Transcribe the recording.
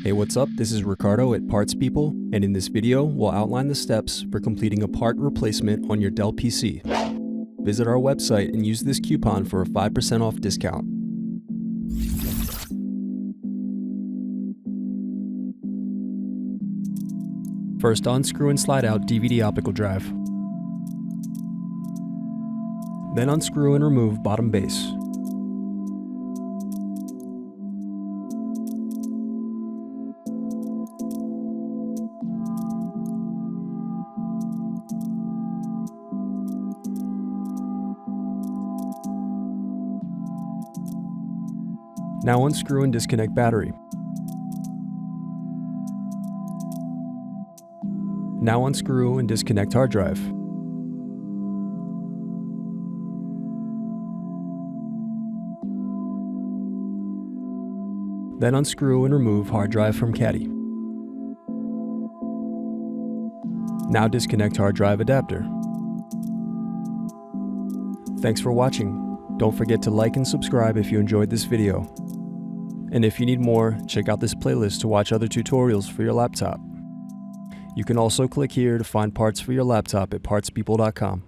Hey, what's up? This is Ricardo at Parts People, and in this video, we'll outline the steps for completing a part replacement on your Dell PC. Visit our website and use this coupon for a 5% off discount. First, unscrew and slide out DVD optical drive. Then unscrew and remove bottom base. Now unscrew and disconnect battery. Now unscrew and disconnect hard drive. Then unscrew and remove hard drive from caddy. Now disconnect hard drive adapter. Thanks for watching. Don't forget to like and subscribe if you enjoyed this video. And if you need more, check out this playlist to watch other tutorials for your laptop. You can also click here to find parts for your laptop at partspeople.com.